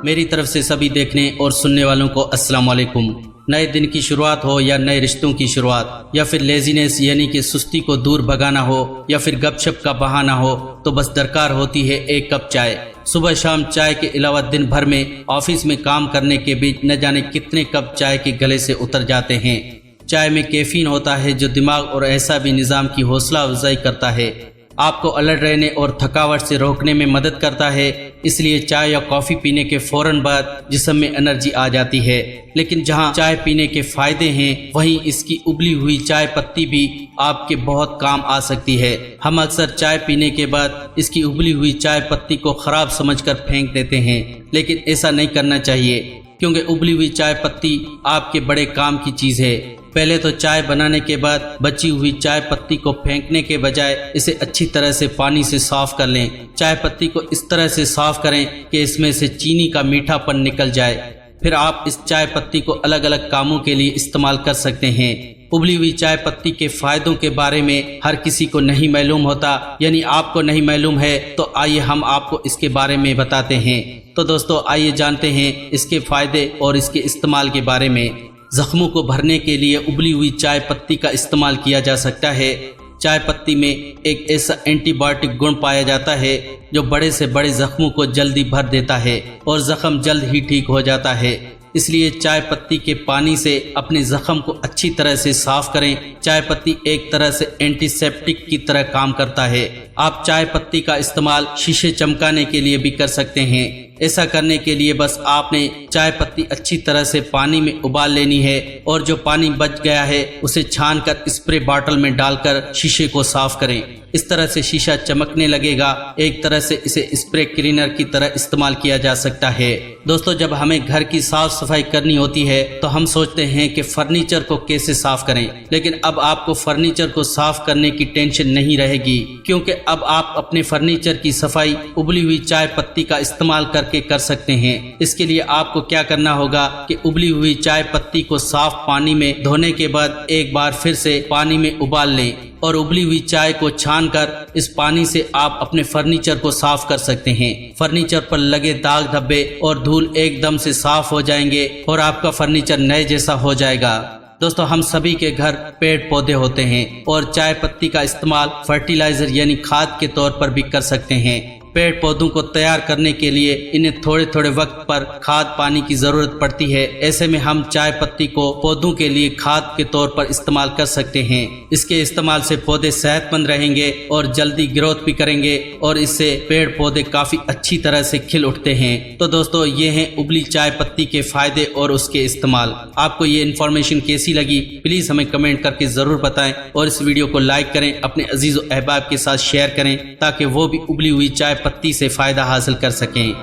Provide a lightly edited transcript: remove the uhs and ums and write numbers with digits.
मेरी तरफ से सभी देखने और सुनने वालों को अस्सलाम वालेकुम। नए दिन की शुरुआत हो या नए रिश्तों की शुरुआत, या फिर लेजीनेस यानी कि सुस्ती को दूर भगाना हो, या फिर गपशप का बहाना हो, तो बस दरकार होती है एक कप चाय। सुबह शाम चाय के अलावा दिन भर में ऑफिस में काम करने के बीच न जाने कितने कप चाय के गले से उतर जाते हैं। चाय में कैफीन होता है जो दिमाग और ऐसा भी निज़ाम की हौसला अफजाई करता है, आपको अलर्ट रहने और थकावट से रोकने में मदद करता है। इसलिए चाय या कॉफ़ी पीने के फ़ौरन बाद जिस्म में एनर्जी आ जाती है। लेकिन जहां चाय पीने के फ़ायदे हैं, वहीं इसकी उबली हुई चाय पत्ती भी आपके बहुत काम आ सकती है। हम अक्सर चाय पीने के बाद इसकी उबली हुई चाय पत्ती को ख़राब समझकर फेंक देते हैं, लेकिन ऐसा नहीं करना चाहिए, क्योंकि उबली हुई चाय पत्ती आपके बड़े काम की चीज़ है। पहले तो चाय बनाने के बाद बची हुई चाय पत्ती को फेंकने के बजाय इसे अच्छी तरह से पानी से साफ कर लें। चाय पत्ती को इस तरह से साफ करें कि इसमें से चीनी का मीठापन निकल जाए। फिर आप इस चाय पत्ती को अलग अलग कामों के लिए इस्तेमाल कर सकते हैं। उबली हुई चाय पत्ती के फायदों के बारे में हर किसी को नहीं मालूम होता, यानी आपको नहीं मालूम है, तो आइए हम आपको इसके बारे में बताते हैं। तो दोस्तों आइए जानते हैं इसके फायदे और इसके इस्तेमाल के बारे में। जख्मों को भरने के लिए उबली हुई चाय पत्ती का इस्तेमाल किया जा सकता है। चाय पत्ती में एक ऐसा एंटीबायोटिक गुण पाया जाता है जो बड़े से बड़े जख्मों को जल्दी भर देता है और जख्म जल्द ही ठीक हो जाता है। इसलिए चाय पत्ती के पानी से अपने जख्म को अच्छी तरह से साफ करें। चाय पत्ती एक तरह से एंटीसेप्टिक की तरह काम करता है। आप चाय पत्ती का इस्तेमाल शीशे चमकाने के लिए भी कर सकते हैं। ऐसा करने के लिए बस आपने चाय पत्ती अच्छी तरह से पानी में उबाल लेनी है और जो पानी बच गया है उसे छानकर स्प्रे बॉटल में डालकर शीशे को साफ करें। इस तरह से शीशा चमकने लगेगा। एक तरह से इसे स्प्रे क्लीनर की तरह इस्तेमाल किया जा सकता है। दोस्तों जब हमें घर की साफ सफाई करनी होती है तो हम सोचते हैं कि फर्नीचर को कैसे साफ करें, लेकिन अब आपको फर्नीचर को साफ करने की टेंशन नहीं रहेगी, क्योंकि अब आप अपने फर्नीचर की सफाई उबली हुई चाय पत्ती का इस्तेमाल करके कर सकते हैं। इसके लिए आपको क्या करना होगा कि उबली हुई चाय पत्ती को साफ पानी में धोने के बाद एक बार फिर से पानी में उबाल लें और उबली हुई चाय को छानकर इस पानी से आप अपने फर्नीचर को साफ कर सकते हैं। फर्नीचर पर लगे दाग धब्बे और धूल एकदम से साफ हो जाएंगे और आपका फर्नीचर नए जैसा हो जाएगा। दोस्तों हम सभी के घर पेड़ पौधे होते हैं और चाय पत्ती का इस्तेमाल फर्टिलाइजर यानी खाद के तौर पर भी कर सकते हैं। पेड़ पौधों को तैयार करने के लिए इन्हें थोड़े थोड़े वक्त पर खाद पानी की जरूरत पड़ती है। ऐसे में हम चाय पत्ती को पौधों के लिए खाद के तौर पर इस्तेमाल कर सकते हैं। इसके इस्तेमाल से पौधे सेहतमंद रहेंगे और जल्दी ग्रोथ भी करेंगे और इससे पेड़ पौधे काफी अच्छी तरह से खिल उठते हैं। तो दोस्तों ये हैं उबली चाय पत्ती के फायदे और उसके इस्तेमाल। आपको ये इन्फॉर्मेशन कैसी लगी प्लीज हमें कमेंट करके जरूर बताएं और इस वीडियो को लाइक करें, अपने अजीज अहबाब के साथ शेयर करें ताकि वो भी उबली हुई चाय पत्ती से फायदा हासिल कर सकें।